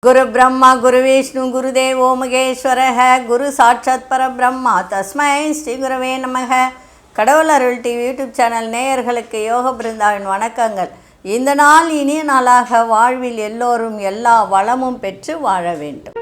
गुरु ब्रह्मा गुरु विष्णु गुरुदेवो महेश्वरः गुरु साक्षात् परब्रह्मा तस्मै ஸ்ரீ குருவே நமக. கடவுள் அருள் டிவி யூடியூப் சேனல் நேயர்களுக்கு யோக பிருந்தாவின் வணக்கங்கள். இந்த நாள் இனிய நாளாக வாழ்வில் எல்லோரும் எல்லா வளமும் பெற்று வாழ வேண்டும்.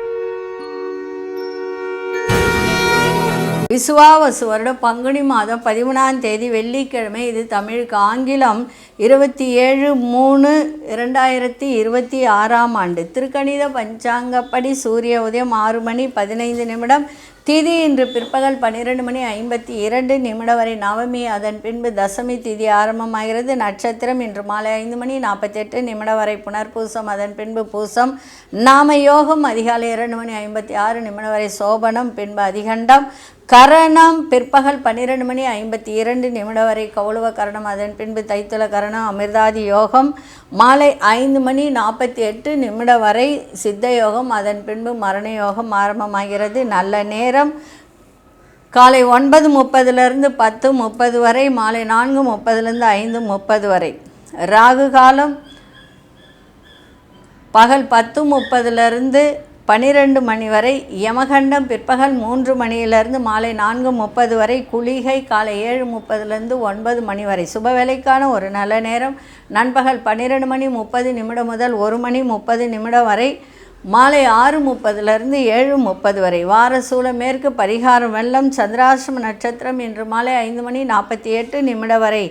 விசுவாவசு வருடம் பங்குனி மாதம் 13ஆம் தேதி வெள்ளிக்கிழமை. இது தமிழுக்கு ஆங்கிலம் 27/3/2026 ஆண்டு. திருக்கணித பஞ்சாங்கப்படி சூரிய உதயம் 6:15 திதி இன்று பிற்பகல் 12:52 வரை நவமி, அதன் பின்பு தசமி திதி ஆரம்பமாகிறது. நட்சத்திரம் இன்று மாலை 5:48 வரை புனர்பூசம், அதன் பின்பு பூசம். நாம யோகம் அதிகாலை 2:56 வரை சோபனம், பின்பு அதிகண்டம். கரணம் பிற்பகல் 12:52 வரை கௌளவ கரணம், அதன் பின்பு தைத்துல கரணம். அமிர்தாதி யோகம் மாலை 5:48 வரை சித்த யோகம், அதன் பின்பு மரண யோகம் ஆரம்பமாகிறது. நல்ல நேரம் காலை 9:30 10:30 வரை, மாலை 4:30 5:30 வரை. ராகு காலம் பகல் 10:30 12 மணி வரை. யமகண்டம் பிற்பகல் 3 மணியிலிருந்து மாலை 4:30 வரை. குளிகை காலை 7:30 9 மணி வரை. சுபவேளைக்கான ஒரு நல்ல நேரம் நண்பகல் 12:30 முதல் 1:30 வரை, மாலை 6:30 7:30 வரை. வார சூல மேற்கு, பரிகாரம் வெள்ளம். சந்திராசிரம நட்சத்திரம் இன்று மாலை 5:48 வரை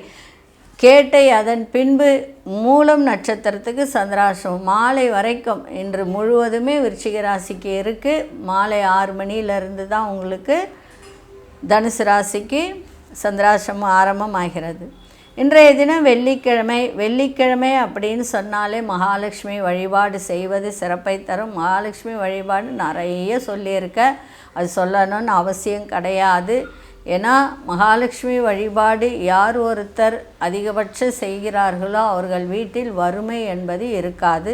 கேட்டை, அதன் பின்பு மூலம் நட்சத்திரத்துக்கு சந்திராசிரமம் மாலை வரைக்கும். இன்று முழுவதுமே விருச்சிக ராசிக்கு இருக்குது. மாலை 6 மணியிலிருந்து தான் உங்களுக்கு தனுசு ராசிக்கு சந்திராசிரமம் ஆரம்பமாகிறது. இன்றைய தினம் வெள்ளிக்கிழமை. வெள்ளிக்கிழமை அப்படின்னு சொன்னாலே மகாலட்சுமி வழிபாடு செய்வது சிறப்பை தரும். மகாலட்சுமி வழிபாடு நிறைய சொல்லியிருக்க, அது சொல்லணும்னு அவசியம் கிடையாது. ஏன்னா மகாலட்சுமி வழிபாடு யார் ஒருத்தர் அதிகபட்ச செய்கிறார்களோ அவர்கள் வீட்டில் வறுமை என்பது இருக்காது.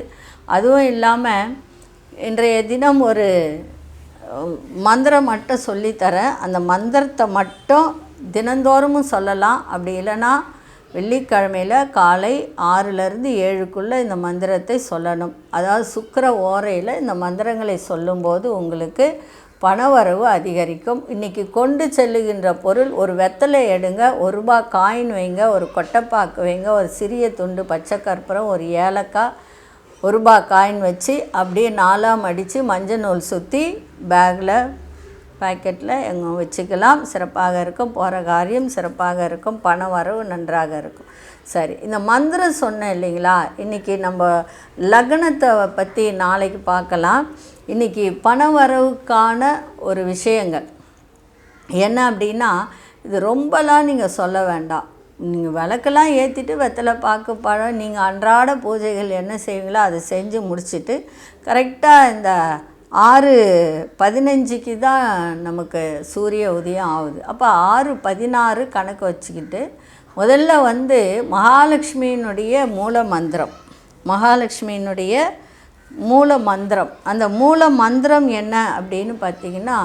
அதுவும் இல்லாமல் இன்றைய தினம் ஒரு மந்திரம் மட்டும் சொல்லித்தரேன். அந்த மந்திரத்தை மட்டும் தினந்தோறும் சொல்லலாம். அப்படி இல்லைன்னா வெள்ளிக்கிழமையில் காலை 6-7 இந்த மந்திரத்தை சொல்லணும். அதாவது சுக்கிர ஓரையில் இந்த மந்திரங்களை சொல்லும்போது உங்களுக்கு பணவரவு அதிகரிக்கும். இன்றைக்கி கொண்டு செல்லுகின்ற பொருள் ஒரு வெத்தலை எடுங்க, ₹1 காயின் வைங்க, ஒரு கொட்டைப்பாக்கு வைங்க, ஒரு சிறிய துண்டு பச்சை கற்பூரம், ஒரு ஏலக்காய், ₹1 காயின் வச்சு அப்படியே 4ஆக மடித்து மஞ்சள் நூல் சுற்றி பேக்கில் பாக்கெட்டில் எங்கே வச்சுக்கலாம். சிறப்பாக இருக்கும். போகிற காரியம் சிறப்பாக இருக்கும். பண வரவு நன்றாக இருக்கும். சரி, இந்த மந்திரம் சொன்னேன் இல்லைங்களா. இன்றைக்கி நம்ம லக்னத்தை பற்றி நாளைக்கு பார்க்கலாம். இன்றைக்கி பண வரவுக்கான ஒரு விஷயங்கள் என்ன அப்படின்னா, இது ரொம்பலாம் நீங்கள் சொல்ல வேண்டாம். நீங்கள் விளக்கெல்லாம் ஏற்றிட்டு வெத்தலை பாக்கு பழம் நீங்கள் அன்றாட பூஜைகள் என்ன செய்வீங்களோ அதை செஞ்சு முடிச்சுட்டு கரெக்டாக இந்த 6:15 தான் நமக்கு சூரிய உதயம் ஆகுது. அப்போ 6:16 கணக்கு வச்சுக்கிட்டு முதல்ல மகாலட்சுமியினுடைய மூல மந்திரம், மகாலட்சுமியினுடைய மூல மந்திரம். அந்த மூல மந்திரம் என்ன அப்படின்னு பார்த்திங்கன்னா,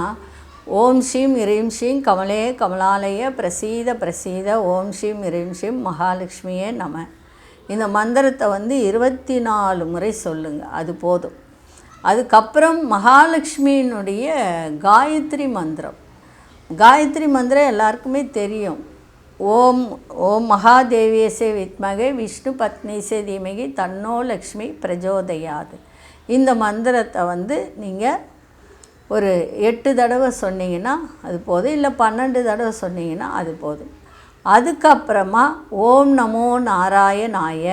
ஓம் ஸ்ரீம் இரீம் ஸ்ரீம் கமலே கமலாலய பிரசீத பிரசீத ஓம் ஸ்ரீம் இரீம் ஸ்ரீம் மகாலட்சுமியே நம. இந்த மந்திரத்தை 24 முறை சொல்லுங்கள், அது போதும். அதுக்கப்புறம் மகாலட்சுமியினுடைய காயத்ரி மந்திரம். காயத்ரி மந்திரம் எல்லாருக்குமே தெரியும். ஓம் ஓம் மகாதேவியசே வித்மகே விஷ்ணு பத்னிசே தீமகி தன்னோ லக்ஷ்மி பிரஜோதயாது. இந்த மந்திரத்தை நீங்கள் ஒரு 8 தடவை சொன்னீங்கன்னா அது போதும், இல்லை 12 தடவை சொன்னீங்கன்னா அது போதும். அதுக்கப்புறமா ஓம் நமோ நாராயணாய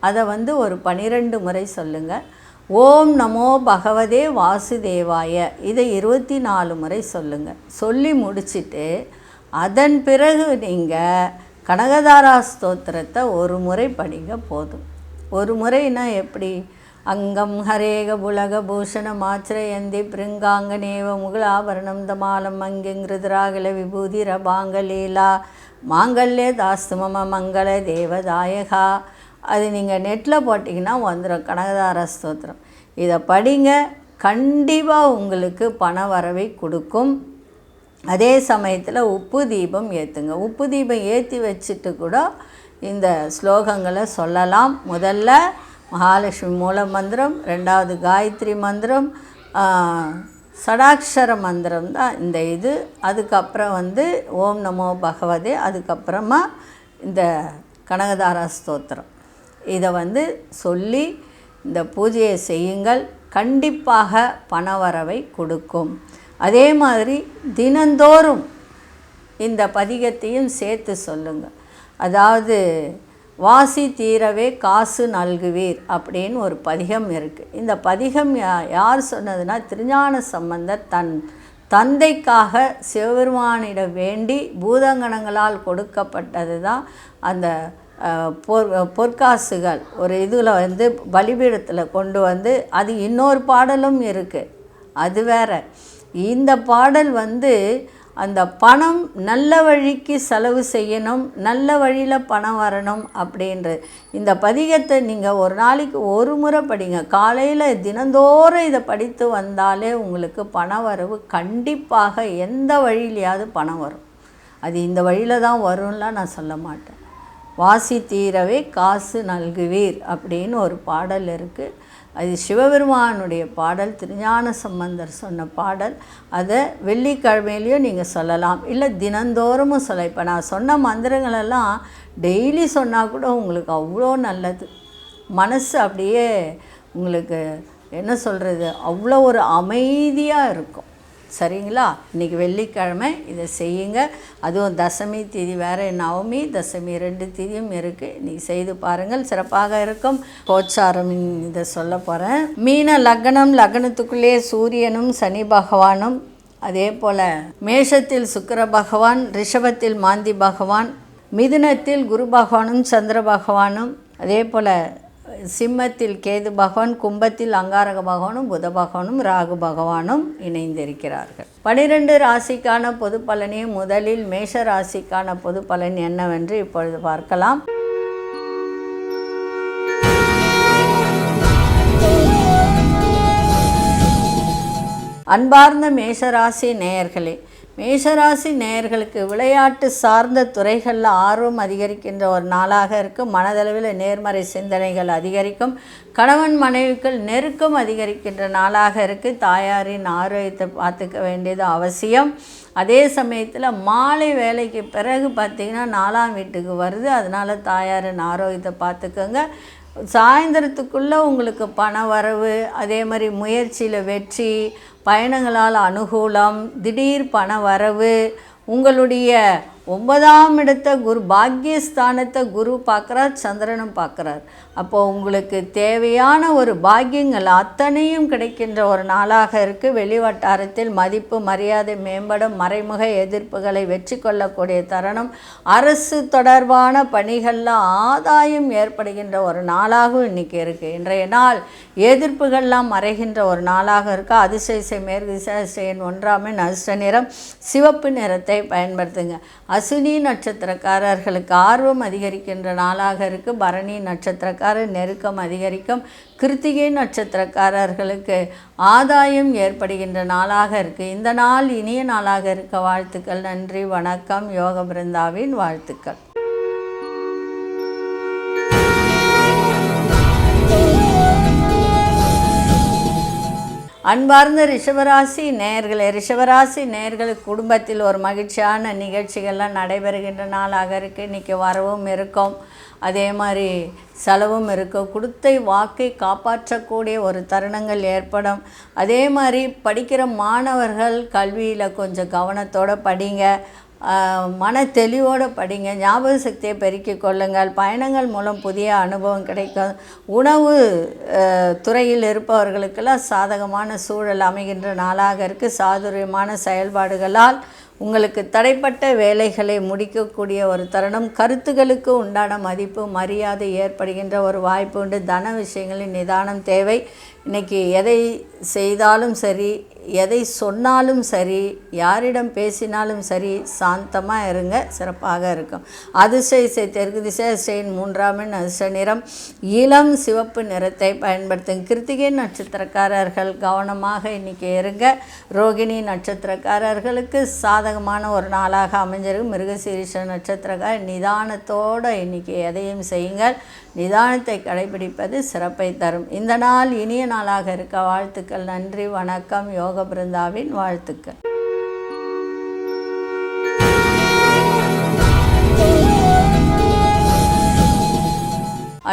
அதை ஒரு 12 முறை சொல்லுங்கள். ஓம் நமோ பகவதே வாசுதேவாய இதை 24 முறை சொல்லுங்கள். சொல்லி முடிச்சுட்டு அதன் பிறகு நீங்கள் கனகதாரா ஸ்தோத்திரத்தை ஒரு முறை படிங்க போதும். ஒரு முறைனா எப்படி? அங்கம் ஹரேக புலக பூஷண மாச்சிரயந்தி பிருங்காங்கனேவ முகுலாபரணம் தமாலம் மங்கிங்கிருதிராகல விபூதி ரபாங்கலீலா மாங்கல்ய தாஸ்து மம மங்கள தேவதாயகா. அது நீங்கள் நெட்டில் போட்டிங்கன்னா வந்துடும் கனகதாரா ஸ்தோத்திரம். இதை படிங்க, கண்டிப்பாக உங்களுக்கு பண வரவை கொடுக்கும். அதே சமயத்தில் உப்பு தீபம் ஏற்றுங்க. உப்பு தீபம் ஏற்றி வச்சுட்டு கூட இந்த ஸ்லோகங்களை சொல்லலாம். முதல்ல மகாலட்சுமி மூல மந்திரம், 2வது காயத்ரி மந்திரம், சடாட்சர மந்திரம் தான் இந்த இது. அதுக்கப்புறம் ஓம் நமோ பகவதே, அதுக்கப்புறமா இந்த கனகதாரா ஸ்தோத்திரம். இதை சொல்லி இந்த பூஜையை செய்யுங்கள். கண்டிப்பாக பணவரவை கொடுக்கும். அதே மாதிரி தினந்தோறும் இந்த பதிகத்தையும் சேர்த்து சொல்லுங்கள். அதாவது வாசி தீரவே காசு நல்குவீர் அப்படின்னு ஒரு பதிகம் இருக்குது. இந்த பதிகம் யார் சொன்னதுன்னா, திருஞான சம்பந்தர் தன் தந்தைக்காக சிவபெருமானிடம் வேண்டி பூதங்கணங்களால் கொடுக்கப்பட்டது தான் அந்த பொற்காசுகள். ஒரு இதில் பலிபீடத்தில் கொண்டு அது இன்னொரு பாடலும் இருக்குது, அது வேற. இந்த பாடல் அந்த பணம் நல்ல வழிக்கு செலவு செய்யணும், நல்ல வழியில் பணம் வரணும் அப்படின்றது. இந்த பதிகத்தை நீங்கள் ஒரு நாளைக்கு ஒரு முறை படிங்க. காலையில் தினந்தோறும் இதை படித்து வந்தாலே உங்களுக்கு பண வரவு கண்டிப்பாக எந்த வழியிலையாவது பணம் வரும். அது இந்த வழியில் தான் வரும்லாம் நான் சொல்ல மாட்டேன். வாசி தீரவே காசு நல்குவீர் அப்படின்னு ஒரு பாடல் இருக்குது. அது சிவபெருமானுடைய பாடல், திருஞான சம்பந்தர் சொன்ன பாடல். அதை வெள்ளிக்கிழமையிலையும் நீங்கள் சொல்லலாம், இல்லை தினந்தோறுமும் சொல்ல. இப்போ நான் சொன்ன மந்திரங்களெல்லாம் டெய்லி சொன்னால் கூட உங்களுக்கு அவ்வளோ நல்லது. மனசு அப்படியே உங்களுக்கு என்ன சொல்கிறது, அவ்வளோ ஒரு அமைதியாக இருக்கும். சரிங்களா? இன்றைக்கி வெள்ளிக்கிழமை இதை செய்யுங்க. அதுவும் தசமி திதி வேறு, நவமி தசமி 2 திதியும் இருக்குது. இன்றைக்கி செய்து பாருங்கள், சிறப்பாக இருக்கும். கோச்சாரம் இதை சொல்ல போகிறேன். மீன லக்னம், லக்னத்துக்குள்ளே சூரியனும் சனி பகவானும், அதே போல் மேஷத்தில் சுக்கிர பகவான், ரிஷபத்தில் மாந்தி பகவான், மிதுனத்தில் குரு பகவானும் சந்திர பகவானும், அதே போல் சிம்மத்தில் கேது பகவான், கும்பத்தில் அங்காரக பகவானும் புத பகவானும் ராகு பகவானும் இணைந்திருக்கிறார்கள். 12 ராசிக்கான பொது பலனையும் முதலில் மேஷ ராசிக்கான பொது பலன் என்னவென்று இப்பொழுது பார்க்கலாம். அன்பார்ந்த மேஷராசி நேயர்களே, மேஷராசி நேயர்களுக்கு விளையாட்டு சார்ந்த துறைகளில் ஆர்வம் அதிகரிக்கின்ற ஒரு நாளாக இருக்கும். மனதளவில் நேர்மறை சிந்தனைகள் அதிகரிக்கும். கணவன் மனைவிக்குள் நெருக்கம் அதிகரிக்கின்ற நாளாக இருக்குது. தாயாரின் ஆரோக்கியத்தை பார்த்துக்க வேண்டியது அவசியம். அதே சமயத்தில் மாலை வேலைக்கு பிறகு பார்த்திங்கன்னா 4ஆம் வீட்டுக்கு வருது, அதனால் தாயாரின் ஆரோக்கியத்தை பார்த்துக்கோங்க. சாயந்தரத்துக்குள்ளே உங்களுக்கு பண வரவு, அதே மாதிரி முயற்சியில் வெற்றி, பயணங்களால் அனுகூலம், திடீர் பண வரவு, உங்களுடைய 9ஆம் இடத்தை குரு, பாக்கியஸ்தானத்தை குரு பார்க்குறார், சந்திரனும் பார்க்குறார். அப்போது உங்களுக்கு தேவையான ஒரு பாக்கியங்கள் அத்தனையும் கிடைக்கின்ற ஒரு நாளாக இருக்குது. வெளிவட்டாரத்தில் மதிப்பு மரியாதை மேம்படும். மறைமுக எதிர்ப்புகளை வெற்றி கொள்ளக்கூடிய தருணம். அரசு தொடர்பான பணிகளில் ஆதாயம் ஏற்படுகின்ற ஒரு நாளாகவும் இன்றைக்கி இருக்குது. இன்றைய நாள் எதிர்ப்புகள்லாம் மறைகின்ற ஒரு நாளாக இருக்குது. அதிசய மேற்திசையின் 1ஆம் எண் அதிர்ஷ்ட நிறம் சிவப்பு நிறத்தை பயன்படுத்துங்க. அசுனி நட்சத்திரக்காரர்களுக்கு ஆர்வம் அதிகரிக்கின்ற நாளாக இருக்குது. பரணி நட்சத்திரக்காரர் நெருக்கம் அதிகரிக்கும். கிருத்திகை நட்சத்திரக்காரர்களுக்கு ஆதாயம் ஏற்படுகின்ற நாளாக இருக்குது. இந்த நாள் இனிய நாளாக இருக்க வாழ்த்துக்கள். நன்றி, வணக்கம். யோக பிருந்தாவின் வாழ்த்துக்கள். அன்பார்ந்த ரிஷபராசி நேயர்களே, ரிஷபராசி நேயர்களுக்கு குடும்பத்தில் ஒரு மகிழ்ச்சியான நிகழ்ச்சிகள்லாம் நடைபெறுகின்ற நாளாக இருக்குது. இன்றைக்கி வரவும் இருக்கும், அதே மாதிரி செலவும் இருக்கும். கொடுத்த வாக்கை காப்பாற்றக்கூடிய ஒரு தருணங்கள் ஏற்படும். அதே மாதிரி படிக்கிற மாணவர்கள் கல்வியில் கொஞ்சம் கவனத்தோடு படிங்க, மன தெளிவோடு படிங்க, ஞாபக சக்தியை பெருக்கிக் கொள்ளுங்கள். பயணங்கள் மூலம் புதிய அனுபவம் கிடைக்கும். உணவு துறையில் இருப்பவர்களுக்கெல்லாம் சாதகமான சூழல் அமைகின்ற நாளாக இருக்குது. சாதுரியமான செயல்பாடுகளால் உங்களுக்கு தடைப்பட்ட வேலைகளை முடிக்கக்கூடிய ஒரு தருணம். கருத்துக்களுக்கு உண்டான மதிப்பு மரியாதை ஏற்படுகின்ற ஒரு வாய்ப்பு உண்டு. தன விஷயங்களின் நிதானம் தேவை. இன்றைக்கி எதை செய்தாலும் சரி, எதை சொன்னாலும் சரி, யாரிடம் பேசினாலும் சரி, சாந்தமாக இருங்க, சிறப்பாக இருக்கும். அதிசய தெற்கு திசையின் 3ஆம் எண் அதிர்ஷ்ட நிறம் இளம் சிவப்பு நிறத்தை பயன்படுத்துங்க. கிருத்திகை நட்சத்திரக்காரர்கள் கவனமாக இன்றைக்கி இருங்க. ரோகிணி நட்சத்திரக்காரர்களுக்கு சாதகமான ஒரு நாளாக அமைஞ்சிருக்கு. மிருகசீரிஷ நட்சத்திரக்காரர் நிதானத்தோடு இன்றைக்கி எதையும் செய்யுங்கள். நிதானத்தை கடைபிடிப்பது சிறப்பை தரும். இந்த நாள் இனிய நாளாக இருக்க வாழ்த்துக்கள். நன்றி, வணக்கம். யோக பிருந்தாவின் வாழ்த்துக்கள்.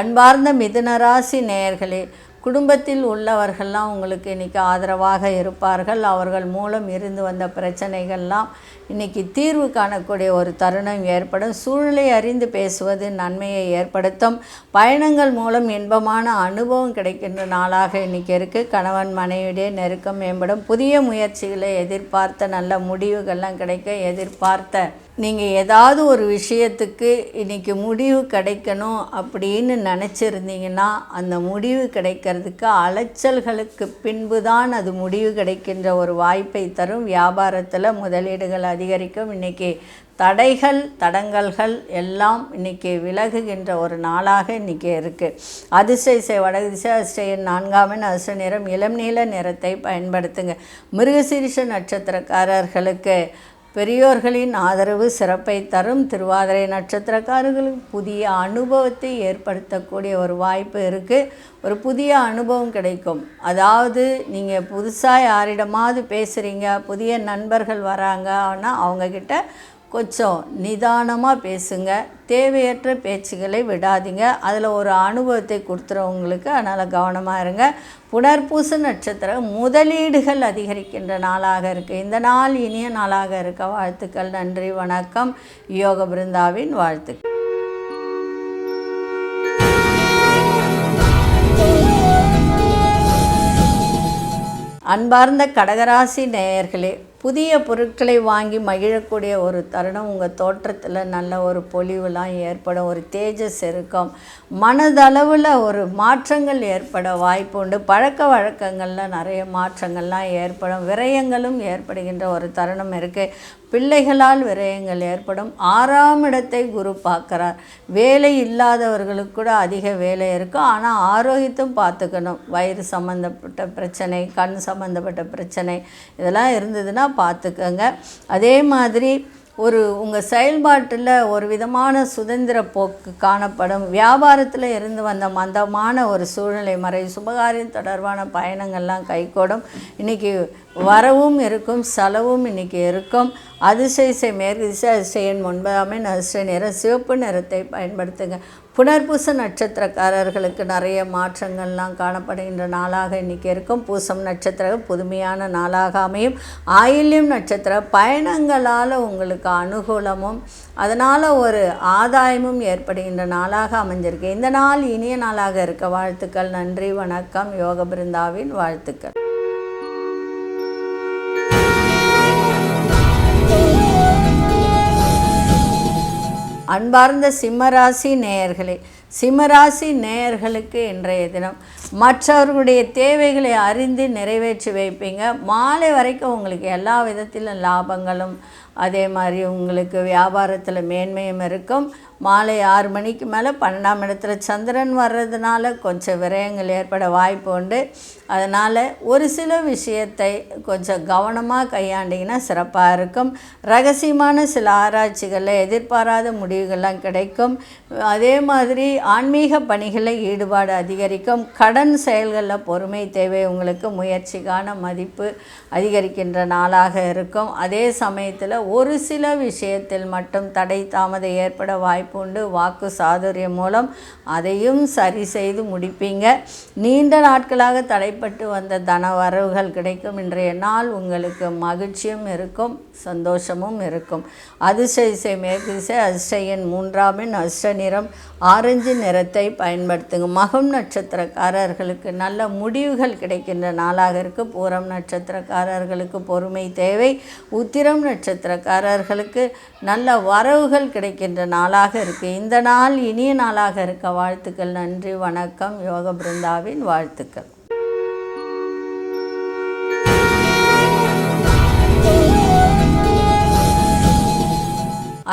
அன்பார்ந்த மிதுனராசி நேயர்களே, குடும்பத்தில் உள்ளவர்கள்லாம் உங்களுக்கு இன்றைக்கி ஆதரவாக இருப்பார்கள். அவர்கள் மூலம் இருந்து வந்த பிரச்சனைகள்லாம் இன்றைக்கி தீர்வு காணக்கூடிய ஒரு தருணம் ஏற்படும். சூழ்நிலை அறிந்து பேசுவது நன்மையை ஏற்படுத்தும். பயணங்கள் மூலம் இன்பமான அனுபவம் கிடைக்கின்ற நாளாக இன்றைக்கி இருக்குது. கணவன் மனைவியிடையே நெருக்கம் மேம்படும். புதிய முயற்சிகளை எதிர்பார்த்த நல்ல முடிவுகள்லாம் கிடைக்க, எதிர்பார்த்த நீங்கள் ஏதாவது ஒரு விஷயத்துக்கு இன்றைக்கி முடிவு கிடைக்கணும் அப்படின்னு நினச்சிருந்தீங்கன்னா அந்த முடிவு கிடைக்கிறதுக்கு அலைச்சல்களுக்கு பின்பு தான் அது முடிவு கிடைக்கின்ற ஒரு வாய்ப்பை தரும். வியாபாரத்தில் முதலீடுகள் அதிகரிக்கும். இன்றைக்கி தடைகள் தடங்கல்கள் எல்லாம் இன்றைக்கி விலகுகின்ற ஒரு நாளாக இன்றைக்கி இருக்குது. அதிர்ஷ்ட வடதிசை அதிர்ஷ்ட 4 அதிர்ஷ்ட நிறம் இளம் நீல நிறத்தை பயன்படுத்துங்க. மிருகசீரிஷ நட்சத்திரக்காரர்களுக்கு பெரியோர்களின் ஆதரவு சிறப்பை தரும். திருவாதிரை நட்சத்திரக்காரர்களுக்கு புதிய அனுபவத்தை ஏற்படுத்தக்கூடிய ஒரு வாய்ப்பு இருக்குது. ஒரு புதிய அனுபவம் கிடைக்கும். அதாவது நீங்கள் புதுசாக யாரிடமாவது பேசுகிறீங்க, புதிய நண்பர்கள் வராங்க, ஆனால் அவங்கக்கிட்ட கொஞ்சம் நிதானமாக பேசுங்க. தேவையற்ற பேச்சுகளை விடாதீங்க. அதில் ஒரு அனுபவத்தை கொடுத்துறவங்களுக்கு, அதனால் கவனமாக இருங்க. புனர்பூச நட்சத்திரம் முதலீடுகள் அதிகரிக்கின்ற நாளாக இருக்குது. இந்த நாள் இனிய நாளாக இருக்க வாழ்த்துக்கள். நன்றி, வணக்கம். யோக பிருந்தாவின் வாழ்த்துக்கள். அன்பார்ந்த கடகராசி நேயர்களே, புதிய பொருட்களை வாங்கி மகிழக்கூடிய ஒரு தருணம். உங்கள் தோற்றத்தில் நல்ல ஒரு பொலிவுலாம் ஏற்படும். ஒரு தேஜஸ் இருக்கும். மனதளவில் ஒரு மாற்றங்கள் ஏற்பட வாய்ப்பு உண்டு. பழக்க வழக்கங்களில் நிறைய மாற்றங்கள்லாம் ஏற்படும். விரயங்களும் ஏற்படுகின்ற ஒரு தருணம் இருக்குது. பிள்ளைகளால் விரயங்கள் ஏற்படும். 6ஆம் இடத்தை குரு பார்க்குறார். வேலை இல்லாதவர்களுக்கு கூட அதிக வேலை இருக்கும். ஆனால் ஆரோக்கியத்தும் பார்த்துக்கணும். வயிறு சம்மந்தப்பட்ட பிரச்சனை, கண் சம்மந்தப்பட்ட பிரச்சனை இதெல்லாம் இருந்ததுன்னா பார்த்துக்கங்க. அதே மாதிரி உங்கள் செயல்பாட்டில் ஒரு விதமான சுதந்திர போக்கு காணப்படும். வியாபாரத்தில் இருந்து வந்த மந்தமான ஒரு சூழ்நிலை மறை. சுபகாரியம் தொடர்பான பயணங்கள்லாம் கைகூடும். இன்றைக்கி வரவும் இருக்கும், செலவும் இன்றைக்கி இருக்கும். அதிர்ஷ்ட மேற்கு திசை அதிர்ஷ்ட 9 அதிர்ஷ்ட நிறம் சிவப்பு நிறத்தை பயன்படுத்துங்க. புனர்பூச நட்சத்திரக்காரர்களுக்கு நிறைய மாற்றங்கள்லாம் காணப்படுகின்ற நாளாக இன்றைக்கி இருக்கும். பூசம் நட்சத்திரம் புதுமையான நாளாக அமையும். ஆயில்யம் நட்சத்திர பயணங்களால் உங்களுக்கு அனுகூலமும் அதனால் ஒரு ஆதாயமும் ஏற்படுகின்ற நாளாக அமைஞ்சிருக்கு. இந்த நாள் இனிய நாளாக இருக்க வாழ்த்துக்கள். நன்றி, வணக்கம். யோக பிருந்தாவின் வாழ்த்துக்கள். அன்பார்ந்த சிம்மராசி நேயர்களே, சிம்மராசி நேயர்களுக்கு இன்றைய தினம் மற்றவர்களுடைய தேவைகளை அறிந்து நிறைவேற்றி வைப்பீங்க. மாலை வரைக்கும் உங்களுக்கு எல்லா விதத்திலும் லாபங்களும் அதே மாதிரி உங்களுக்கு வியாபாரத்தில் மேன்மையும் இருக்கும். மாலை 6 மணிக்கு மேலே 12ஆம் இடத்துல சந்திரன் வர்றதுனால கொஞ்சம் விரயங்கள் ஏற்பட வாய்ப்பு உண்டு. அதனால் ஒரு சில விஷயத்தை கொஞ்சம் கவனமாக கையாண்டிங்கன்னா சிறப்பாக இருக்கும். ரகசியமான சில ஆராய்ச்சிகளில் எதிர்பாராத முடிவுகள்லாம் கிடைக்கும். அதே மாதிரி ஆன்மீக பணிகளில் ஈடுபாடு அதிகரிக்கும். கடன் செயல்களில் பொறுமை தேவை. உங்களுக்கு முயற்சிக்கான மதிப்பு அதிகரிக்கின்ற நாளாக இருக்கும். அதே சமயத்தில் ஒரு சில விஷயத்தில் மட்டும் தடை தாமதம் ஏற்பட வாய்ப்பு உண்டு. வாக்கு சாதுரியம் மூலம் அதையும் சரி செய்து முடிப்பீங்க. நீண்ட நாட்களாக தடைப்பட்டு வந்த தன வரவுகள் கிடைக்கும். இன்றைய நாள் உங்களுக்கு மகிழ்ச்சியும் இருக்கும், சந்தோஷமும் இருக்கும். அதிர்ஷ்ட திசை மேற்கு திசை அதிர்ஷ்ட 3 அதிர்ஷ்ட நிறம் ஆரஞ்சு நிறத்தை பயன்படுத்துங்க. மகம் நட்சத்திரக்காரர்களுக்கு நல்ல முடிவுகள் கிடைக்கின்ற நாளாக இருக்குது. பூரம் நட்சத்திரக்காரர்களுக்கு பொறுமை தேவை. உத்திரம் நட்சத்திரக்காரர்களுக்கு நல்ல வரவுகள் கிடைக்கின்ற நாளாக இருக்குது. இந்த நாள் இனிய நாளாக இருக்க வாழ்த்துக்கள். நன்றி, வணக்கம். யோக பிருந்தாவின் வாழ்த்துக்கள்.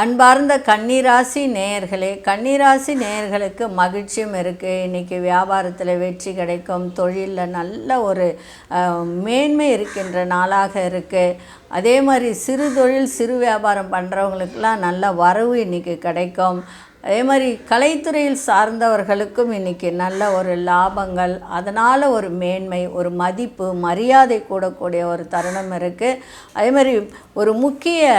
அன்பார்ந்த கன்னிராசி நேயர்களே, கன்னிராசி நேயர்களுக்கு மகிழ்ச்சியும் இருக்குது. இன்றைக்கி வியாபாரத்தில் வெற்றி கிடைக்கும். தொழிலில் நல்ல ஒரு மேன்மை இருக்கின்ற நாளாக இருக்குது. அதே மாதிரி சிறு தொழில் சிறு வியாபாரம் பண்ணுறவங்களுக்கெல்லாம் நல்ல வரவு இன்றைக்கி கிடைக்கும். அதே மாதிரி கலைத்துறையில் சார்ந்தவர்களுக்கும் இன்றைக்கி நல்ல ஒரு லாபங்கள், அதனால் ஒரு மேன்மை, ஒரு மதிப்பு, மரியாதை கூடக்கூடிய ஒரு தருணம் இருக்குது. அதே மாதிரி ஒரு முக்கிய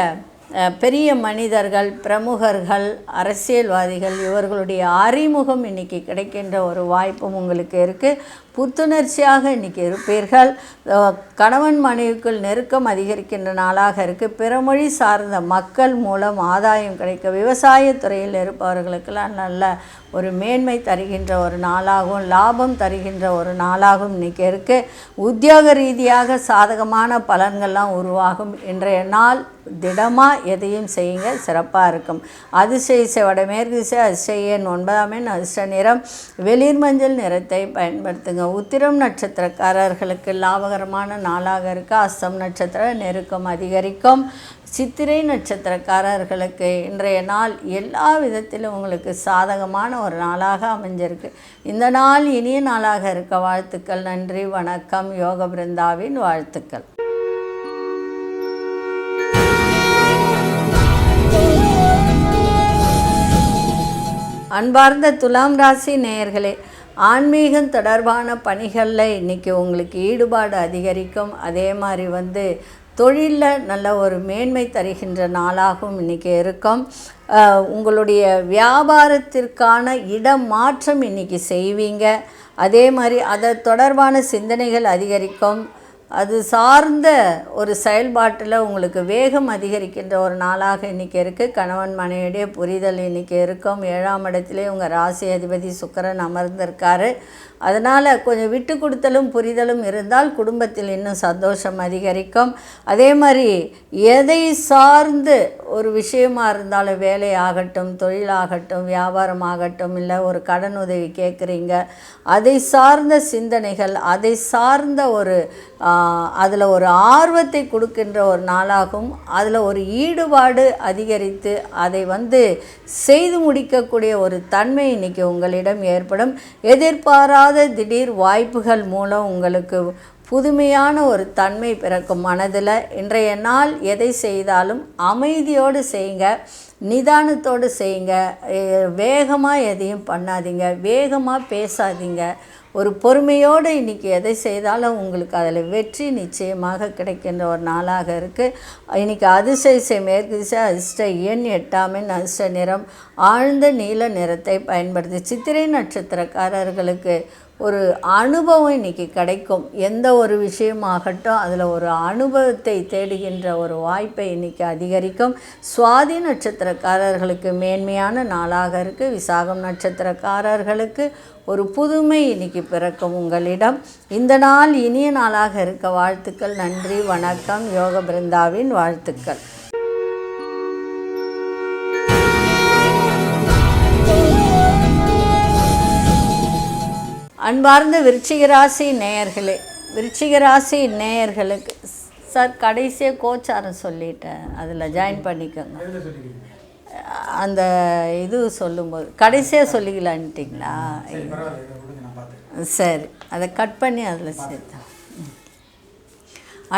பெரிய மனிதர்கள், பிரமுகர்கள், அரசியல்வாதிகள் இவர்களுடைய அறிமுகம் இன்றைக்கி கிடைக்கின்ற ஒரு வாய்ப்பும் உங்களுக்கு இருக்குது. புத்துணர்ச்சியாக இன்றைக்கி இருப்பீர்கள். கணவன் மனைவிக்குள் நெருக்கம் அதிகரிக்கின்ற நாளாக இருக்குது. பிறமொழி சார்ந்த மக்கள் மூலம் ஆதாயம் கிடைக்க, விவசாயத்துறையில் இருப்பவர்களுக்கெல்லாம் நல்ல ஒரு மேன்மை தருகின்ற ஒரு நாளாகவும் லாபம் தருகின்ற ஒரு நாளாகவும் இன்றைக்கி இருக்குது. உத்தியோக ரீதியாக சாதகமான பலன்கள்லாம் உருவாகும். இன்றைய நாள் திடமாக எதையும் செய்யுங்க, சிறப்பாக இருக்கும். அதிசய வடமேற்கு திசை, அதிசய எண் 9ஆம் எண், அதிர்ஷ்ட நிறம் வெளிர் மஞ்சள் நிறத்தை பயன்படுத்துங்க. உத்திரம் நட்சத்திரக்காரர்களுக்கு லாபகரமான நாளாக இருக்குது. அஸ்தம் நட்சத்திர நெருக்கம் அதிகரிக்கும். சித்திரை நட்சத்திரக்காரர்களுக்கு இன்றைய நாள் எல்லா விதத்திலும் உங்களுக்கு சாதகமான ஒரு நாளாக அமைஞ்சிருக்கு. இந்த நாள் இனிய நாளாக இருக்க வாழ்த்துக்கள். நன்றி, வணக்கம். யோக பிருந்தாவின் வாழ்த்துக்கள். அன்பார்ந்த துலாம் ராசி நேயர்களே, ஆன்மீகம் தொடர்பான பணிகளில் இன்றைக்கி உங்களுக்கு ஈடுபாடு அதிகரிக்கும். அதே மாதிரி தொழிலில் நல்ல ஒரு மேன்மை தருகின்ற நாளாகவும் இன்றைக்கி இருக்கும். உங்களுடைய வியாபாரத்திற்கான இடம் மாற்றம் இன்றைக்கி செய்வீங்க. அதே மாதிரி அதை தொடர்பான சிந்தனைகள் அதிகரிக்கும். அது சார்ந்த ஒரு செயல்பாட்டில் உங்களுக்கு வேகம் அதிகரிக்கின்ற ஒரு நாளாக இன்றைக்கி இருக்குது. கணவன் மனைவியுடைய புரிதல் இன்றைக்கி இருக்கும். 7ஆம் இடத்திலே உங்கள் ராசி அதிபதி சுக்கிரன் அமர்ந்திருக்காரு. அதனால் கொஞ்சம் விட்டு கொடுத்தலும் புரிதலும் இருந்தால் குடும்பத்தில் இன்னும் சந்தோஷம் அதிகரிக்கும். அதே மாதிரி எதை சார்ந்து ஒரு விஷயமாக இருந்தாலும், வேலையாகட்டும், தொழிலாகட்டும், வியாபாரமாகட்டும், இல்லை ஒரு கடன் உதவி கேட்குறீங்க, அதை சார்ந்த சிந்தனைகள், அதை சார்ந்த ஒரு அதில் ஒரு ஆர்வத்தை கொடுக்கின்ற ஒரு நாளாகும். அதில் ஒரு ஈடுபாடு அதிகரித்து அதை செய்து முடிக்கக்கூடிய ஒரு தன்மை இன்றைக்கி உங்களிடம் ஏற்படும். எதிர்பாராத திடீர் வாய்ப்புகள் மூலம் உங்களுக்கு புதுமையான ஒரு தன்மை பிறக்கும் மனதில். இன்றைய நாள் எதை செய்தாலும் அமைதியோடு செய்யுங்க, நிதானத்தோடு செய்யுங்க. வேகமாக எதையும் பண்ணாதீங்க, வேகமாக பேசாதீங்க. ஒரு பொறுமையோடு இன்றைக்கி எதை செய்தாலும் உங்களுக்கு அதில் வெற்றி நிச்சயமாக கிடைக்கின்ற ஒரு நாளாக இருக்குது. இன்றைக்கி அதிசய மேற்கு திசை, அதிர்ஷ்ட எண் 8ஆம் எண், அதிர்ஷ்ட நிறம் ஆழ்ந்த நீல நிறத்தை பயன்படுத்தி. சித்திரை நட்சத்திரக்காரர்களுக்கு ஒரு அனுபவம் இன்றைக்கி கிடைக்கும். எந்த ஒரு விஷயமாகட்டும் அதில் ஒரு அனுபவத்தை தேடுகின்ற ஒரு வாய்ப்பை இன்றைக்கி அதிகரிக்கும். சுவாதி நட்சத்திரக்காரர்களுக்கு மேன்மையான நாளாக இருக்குது. விசாகம் நட்சத்திரக்காரர்களுக்கு ஒரு புதுமை இன்றைக்கி பிறக்கும் உங்களிடம். இந்த நாள் இனிய நாளாக இருக்க வாழ்த்துக்கள். நன்றி, வணக்கம். யோக பிருந்தாவின் வாழ்த்துக்கள். அன்பார்ந்த விருச்சிகராசி நேயர்களே, விருச்சிகராசி நேயர்களுக்கு சார் கடைசியாக கோச்சாரம் சொல்லிட்டேன், அதில் ஜாயின் பண்ணிக்கோங்க. அந்த இது சொல்லும்போது கடைசியாக சொல்லிக்கலான்ட்டிங்களா? சரி, அதை கட் பண்ணி அதில் சேர்த்தேன்.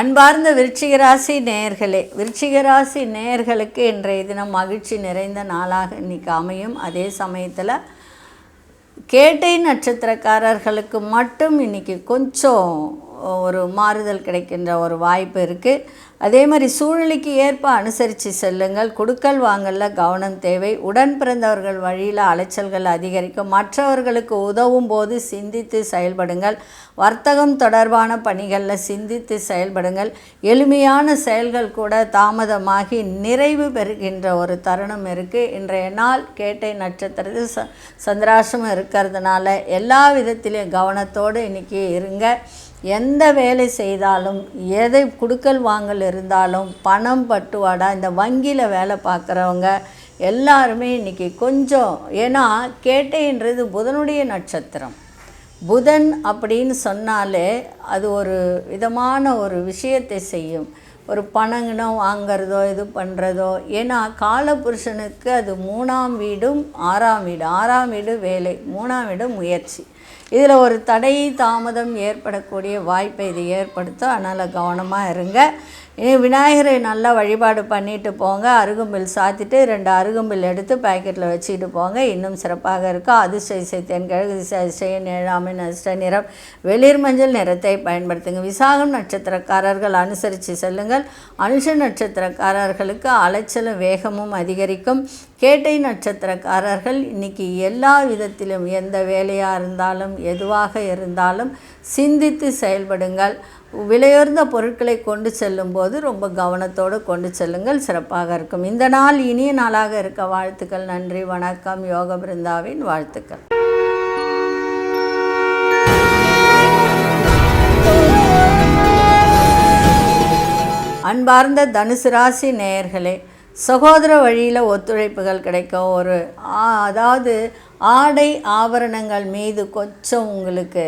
அன்பார்ந்த விருச்சிகராசி நேயர்களே, விருச்சிகராசி நேயர்களுக்கு இன்றைய தினம் மகிழ்ச்சி நிறைந்த நாளாக இன்றைக்கி அமையும். அதே சமயத்தில் கேட்டை நட்சத்திரக்காரர்களுக்கு மட்டும் இன்றைக்கி கொஞ்சம் ஒரு மாறுதல் கிடைக்கின்ற ஒரு வாய்ப்பு இருக்குது. அதே மாதிரி சூழ்நிலைக்கு ஏற்ப அனுசரித்து செல்லுங்கள். கொடுக்கல் வாங்கலில் கவனம் தேவை. உடன் பிறந்தவர்கள் வழியில் அலைச்சல்கள் அதிகரிக்கும். மற்றவர்களுக்கு உதவும் போது சிந்தித்து செயல்படுங்கள். வர்த்தகம் தொடர்பான பணிகளில் சிந்தித்து செயல்படுங்கள். எளிமையான செயல்கள் கூட தாமதமாகி நிறைவு பெறுகின்ற ஒரு தருணம் இருக்குது. இன்றைய நாள் கேட்டை நட்சத்திரத்தில் சந்திராசிரமம் இருக்கிறதுனால எல்லா விதத்திலையும் கவனத்தோடு இன்றைக்கி இருங்க. எந்த வேலை செய்தாலும், எதை கொடுக்கல் வாங்கல் இருந்தாலும், பணம் பட்டுவாடா, இந்த வங்கியில் வேலை பார்க்குறவங்க எல்லாருமே இன்றைக்கி கொஞ்சம், ஏன்னா கேட்டைன்றது புதனுடைய நட்சத்திரம். புதன் அப்படின்னு சொன்னாலே அது ஒரு விதமான ஒரு விஷயத்தை செய்யும். ஒரு பணங்கினம் வாங்கிறதோ இது பண்ணுறதோ. ஏன்னா காலபுருஷனுக்கு அது 3ஆம் வீடும் 6ஆம் வீடு. 6ஆம் வீடு வேலை, 3ஆம் வீடு முயற்சி. இதில் ஒரு தடை தாமதம் ஏற்படக்கூடிய வாய்ப்பை இது ஏற்படுத்தும். அதனால் கவனமாக இருங்க. விநாயகரை நல்லா வழிபாடு பண்ணிட்டு போங்க. அருகம்பில் சாத்திட்டு 2 அருகம்பில் எடுத்து பாக்கெட்டில் வச்சுக்கிட்டு போங்க. இன்னும் சிறப்பாக இருக்கும். அதிர்ஷ்ட இசை தென்கிழக்கு திசை, அதிர்ஷ்ட ஏழாமின் அதிர்ஷ்ட நிறம் வெளிர் மஞ்சள் நிறத்தை பயன்படுத்துங்க. விசாகம் நட்சத்திரக்காரர்கள் அனுசரித்து செல்லுங்கள். அனுஷ நட்சத்திரக்காரர்களுக்கு அலைச்சலும் வேகமும் அதிகரிக்கும். கேட்டை நட்சத்திரக்காரர்கள் இன்றைக்கி எல்லா விதத்திலும் எந்த வேலையாக இருந்தாலும் எதுவாக இருந்தாலும் சிந்தித்து செயல்படுங்கள். விலையுயர்ந்த பொருட்களை கொண்டு செல்லும்போது ரொம்ப கவனத்தோடு கொண்டு செல்லுங்கள், சிறப்பாக இருக்கும். இந்த நாள் இனிய நாளாக இருக்க வாழ்த்துக்கள். நன்றி, வணக்கம். யோக பிருந்தாவின் வாழ்த்துக்கள். அன்பார்ந்த தனுசு ராசி நேயர்களே, சகோதர வழியில் ஒத்துழைப்புகள் கிடைக்கும். அதாவது ஆடை ஆபரணங்கள் மீது கொஞ்சம் உங்களுக்கு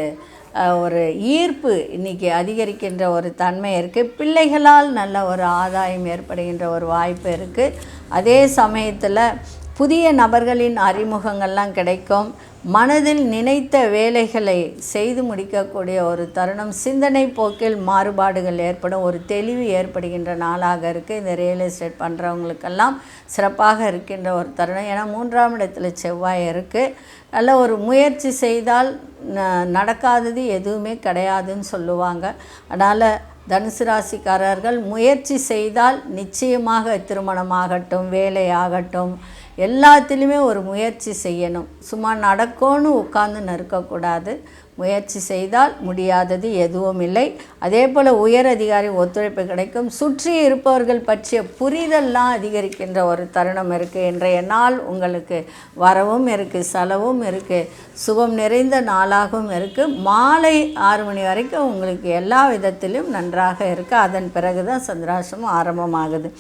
ஒரு ஈர்ப்பு இன்றைக்கி அதிகரிக்கின்ற ஒரு தன்மை இருக்குது. பிள்ளைகளால் நல்ல ஒரு ஆதாயம் ஏற்படுகின்ற ஒரு வாய்ப்பு இருக்குது. அதே சமயத்தில் புதிய நபர்களின் அறிமுகங்கள்லாம் கிடைக்கும். மனதில் நினைத்த வேலைகளை செய்து முடிக்கக்கூடிய ஒரு தருணம். சிந்தனை போக்கில் மாறுபாடுகள் ஏற்படும். ஒரு தெளிவு ஏற்படுகின்ற நாளாக இருக்குது. இந்த ரியல் எஸ்டேட் பண்ணுறவங்களுக்கெல்லாம் சிறப்பாக இருக்கின்ற ஒரு தருணம். ஏன்னா 3ஆம் இடத்துல செவ்வாய் இருக்குது. நல்ல ஒரு முயற்சி செய்தால் நடக்காதது எதுவுமே கிடையாதுன்னு சொல்லுவாங்க. அதனால் தனுசு ராசிக்காரர்கள் முயற்சி செய்தால் நிச்சயமாக திருமணமாகட்டும், வேலையாகட்டும், எல்லாத்துலேயுமே ஒரு முயற்சி செய்யணும். சும்மா நடக்கும்னு உட்கார்ந்து இருக்கக்கூடாது. முயற்சி செய்தால் முடியாதது எதுவும் இல்லை. அதே போல் உயர் அதிகாரி ஒத்துழைப்பு கிடைக்கும். சுற்றி இருப்பவர்கள் பற்றிய புரிதல்லாம் அதிகரிக்கின்ற ஒரு தருணம் இருக்குது. இன்றைய நாள் உங்களுக்கு வரவும் இருக்குது, செலவும் இருக்குது, சுபம் நிறைந்த நாளாகவும் இருக்குது. மாலை 6 மணி வரைக்கும் உங்களுக்கு எல்லா விதத்திலும் நன்றாக இருக்குது. அதன் பிறகு தான் சந்திராஷ்டமம் ஆரம்பமாகுது.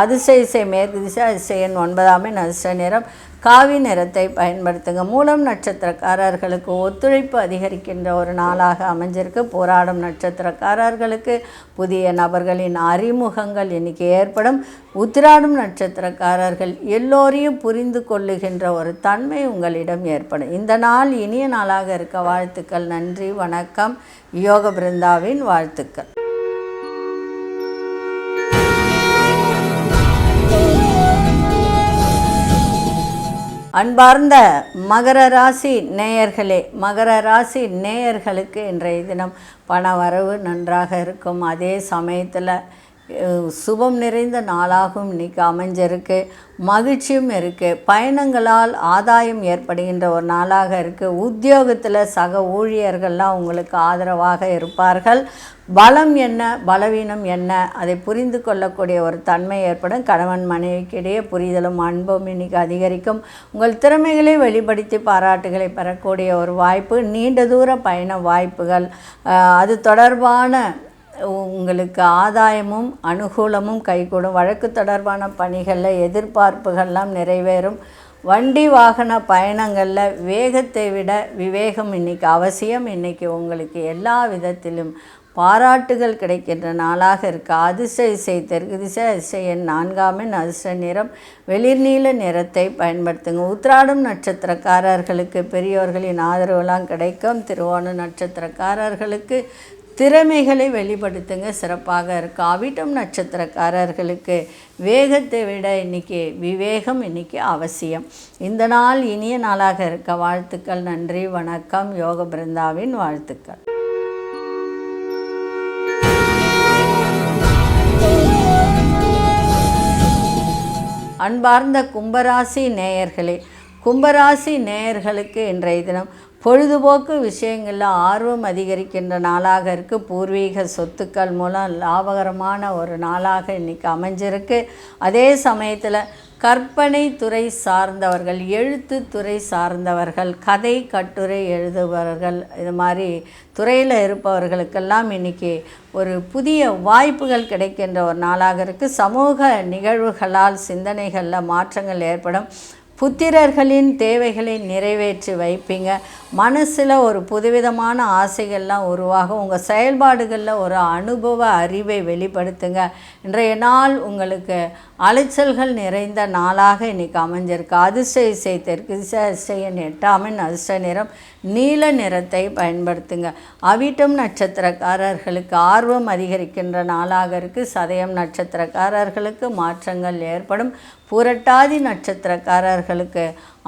அதிர்ஷ்ட இசை மேற்கு திசை, அதிர்ஷ்ட எண் 9ஆம் அதிர்ஷ்ட நிறம் காவி நிறத்தை பயன்படுத்துங்க. மூலம் நட்சத்திரக்காரர்களுக்கு ஒத்துழைப்பு அதிகரிக்கின்ற ஒரு நாளாக அமைஞ்சிருக்கு. போராடும் நட்சத்திரக்காரர்களுக்கு புதிய நபர்களின் அறிமுகங்கள் இன்றைக்கி ஏற்படும். உத்திராடும் நட்சத்திரக்காரர்கள் எல்லோரையும் புரிந்து கொள்ளுகின்ற ஒரு தன்மை உங்களிடம் ஏற்படும். இந்த நாள் இனிய நாளாக இருக்க வாழ்த்துக்கள். நன்றி, வணக்கம். யோக பிருந்தாவின் வாழ்த்துக்கள். அன்பார்ந்த மகர ராசி நேயர்களே, மகர ராசி நேயர்களுக்கு இன்றைய தினம் பண வரவு நன்றாக இருக்கும். அதே சமயத்தில் சுபம் நிறைந்த நாளாகவும் இன்றைக்கி அமைஞ்சிருக்கு. மகிழ்ச்சியும் இருக்குது. பயணங்களால் ஆதாயம் ஏற்படுகின்ற ஒரு நாளாக இருக்குது. உத்தியோகத்தில் சக ஊழியர்கள்லாம் உங்களுக்கு ஆதரவாக இருப்பார்கள். பலம் என்ன, பலவீனம் என்ன, அதை புரிந்து கொள்ளக்கூடிய ஒரு தன்மை ஏற்படும். கணவன் மனைவிக்கிடையே புரிதலும் அன்பும் இன்றைக்கி அதிகரிக்கும். உங்கள் திறமைகளை வெளிப்படுத்தி பாராட்டுகளை பெறக்கூடிய ஒரு வாய்ப்பு. நீண்ட தூர பயண வாய்ப்புகள், அது தொடர்பான உங்களுக்கு ஆதாயமும் அனுகூலமும் கைகூடும். வழக்கு தொடர்பான பணிகளில் எதிர்பார்ப்புகள்லாம் நிறைவேறும். வண்டி வாகன பயணங்களில் வேகத்தை விட விவேகம் இன்றைக்கி அவசியம். இன்றைக்கி உங்களுக்கு எல்லா விதத்திலும் பாராட்டுகள் கிடைக்கின்ற நாளாக இருக்குது. அதிர்ஷ்ட இசை தெற்கு திசை, அதிர்ஷ்ட எண் 4ஆம் அதிர்ஷ்ட நிறம் வெளிர் நீல நிறத்தை பயன்படுத்துங்க. உத்திராடம் நட்சத்திரக்காரர்களுக்கு பெரியோர்களின் ஆதரவுலாம் கிடைக்கும். திருவோண நட்சத்திரக்காரர்களுக்கு திறமைகளை வெளிப்படுத்துங்க, சிறப்பாக இருக்கும். அவிட்டம் நட்சத்திரக்காரர்களுக்கு வேகத்தை விட இன்றைக்கி விவேகம் இன்றைக்கி அவசியம். இந்த நாள் இனிய நாளாக இருக்க வாழ்த்துக்கள். நன்றி, வணக்கம். யோக பிருந்தாவின் வாழ்த்துக்கள். அன்பார்ந்த கும்பராசி நேயர்களே, கும்பராசி நேயர்களுக்கு இன்றைய தினம் பொழுதுபோக்கு விஷயங்களில் ஆர்வம் அதிகரிக்கின்ற நாளாக இருக்குது. பூர்வீக சொத்துக்கள் மூலம் லாபகரமான ஒரு நாளாக இன்றைக்கி அமைஞ்சிருக்கு. அதே சமயத்தில் கற்பனை துறை சார்ந்தவர்கள், எழுத்து துறை சார்ந்தவர்கள், கதை கட்டுரை எழுதுபவர்கள், இது மாதிரி துறையில் இருப்பவர்களுக்கெல்லாம் இன்றைக்கி ஒரு புதிய வாய்ப்புகள் கிடைக்கின்ற ஒரு நாளாக இருக்குது. சமூக நிகழ்வுகளால் சிந்தனைகளில் மாற்றங்கள் ஏற்படும். புத்திரர்களின் தேவைகளை நிறைவேற்றி வைப்பீங்க. மனசில் ஒரு புதுவிதமான ஆசைகள்லாம் உருவாகும். உங்கள் செயல்பாடுகளில் ஒரு அனுபவ அறிவை வெளிப்படுத்துங்க. இன்றைய நாள் உங்களுக்கு அலைச்சல்கள் நிறைந்த நாளாக இன்றைக்கி அமைஞ்சிருக்கு. அதிர்ஷ்ட இசை தெற்கு திசை, அதிர்ஷ்ட எண் 8ஆம் அதிர்ஷ்ட நிறம் நீல நிறத்தை பயன்படுத்துங்க. அவிட்டம் நட்சத்திரக்காரர்களுக்கு ஆர்வம் அதிகரிக்கின்ற நாளாக இருக்குது. சதயம் நட்சத்திரக்காரர்களுக்கு மாற்றங்கள் ஏற்படும். புரட்டாதி நட்சத்திரக்காரர்களுக்கு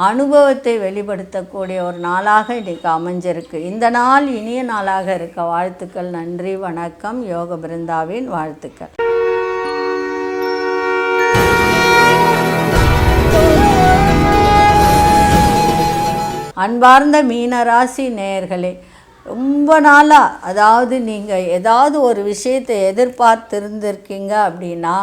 அனுபவத்தை வெளிப்படுத்தக்கூடிய ஒரு நாளாக இன்றைக்கு அமைஞ்சிருக்கு. இந்த நாள் இனிய நாளாக இருக்க வாழ்த்துக்கள். நன்றி, வணக்கம். யோக பிருந்தாவின் வாழ்த்துக்கள். அன்பார்ந்த மீனராசி நேயர்களே, ரொம்ப நாளாக அதாவது நீங்கள் ஏதாவது ஒரு விஷயத்தை எதிர்பார்த்திருந்திருக்கீங்க அப்படின்னா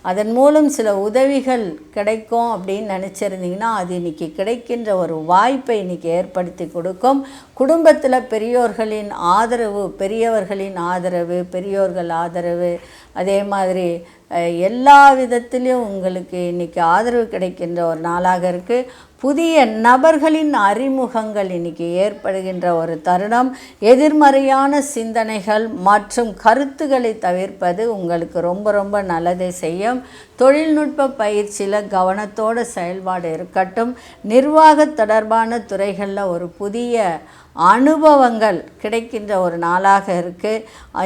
அதன் மூலம் சில உதவிகள் கிடைக்கும் அப்படின்னு நினச்சிருந்தீங்கன்னா அது இன்றைக்கி கிடைக்கின்ற ஒரு வாய்ப்பை இன்றைக்கி ஏற்படுத்தி கொடுக்கும். குடும்பத்தில் பெரியோர்களின் ஆதரவு, பெரியவர்களின் ஆதரவு, பெரியோர்கள் ஆதரவு, அதே மாதிரி எல்லா விதத்திலையும் உங்களுக்கு இன்றைக்கி ஆதரவு கிடைக்கின்ற ஒரு நாளாக இருக்குது. புதிய நபர்களின் அறிமுகங்கள் இன்றைக்கி ஏற்படுகின்ற ஒரு தருணம். எதிர்மறையான சிந்தனைகள் மற்றும் கருத்துக்களை தவிர்ப்பது உங்களுக்கு ரொம்ப ரொம்ப நல்லதை செய்யும். தொழில்நுட்ப பயிற்சியில் கவனத்தோட செயல்பாடு இருக்கட்டும். நிர்வாக தொடர்பான துறைகளில் ஒரு புதிய அனுபவங்கள் கிடைக்கின்ற ஒரு நாளாக இருக்குது.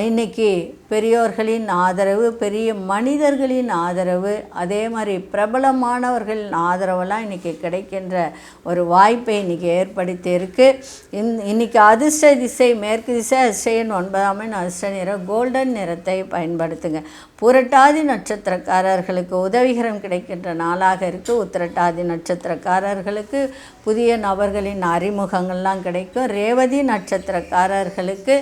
இன்றைக்கி பெரியோர்களின் ஆதரவு, பெரிய மனிதர்களின் ஆதரவு, அதே மாதிரி பிரபலமானவர்களின் ஆதரவெல்லாம் இன்றைக்கி கிடைக்கின்ற ஒரு வாய்ப்பை இன்றைக்கி ஏற்படுத்தி இருக்குது. இன்றைக்கி அதிர்ஷ்ட திசை மேற்கு திசை, அதிர்ஷ்டன் 9ஆம் எண், அதிர்ஷ்ட நிறம் கோல்டன் நிறத்தை பயன்படுத்துங்க. புரட்டாதி நட்சத்திரக்காரர்களுக்கு உதவிகரம் கிடைக்கின்ற நாளாக இருக்குது. உத்திரட்டாதி நட்சத்திரக்காரர்களுக்கு புதிய நபர்களின் அறிமுகங்கள்லாம் கிடைக்கும். ரேவதி நட்சத்திரக்காரர்களுக்கு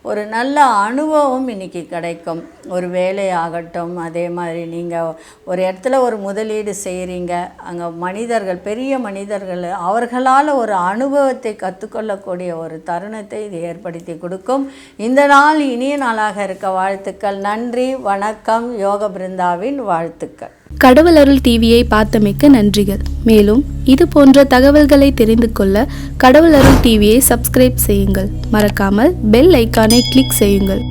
ஒரு நல்ல அனுபவம் இன்றைக்கி கிடைக்கும். ஒரு வேலையாகட்டும், அதே மாதிரி நீங்கள் ஒரு இடத்துல ஒரு முதலீடு செய்கிறீங்க, அங்கே மனிதர்கள், பெரிய மனிதர்கள், அவர்களால் ஒரு அனுபவத்தை கற்றுக்கொள்ளக்கூடிய ஒரு தருணத்தை இது ஏற்படுத்தி கொடுக்கும். இந்த நாள் இனிய நாளாக இருக்க வாழ்த்துக்கள். நன்றி, வணக்கம். யோக பிருந்தாவின் வாழ்த்துக்கள். கடவுள் அருள் டிவியை பார்த்தமைக்க நன்றிகள். மேலும் இது போன்ற தகவல்களை தெரிந்து கொள்ள கடவுள் அருள் டிவியை சப்ஸ்கிரைப் செய்யுங்கள். மறக்காமல் பெல் ஐக்கானை கிளிக் செய்யுங்கள்.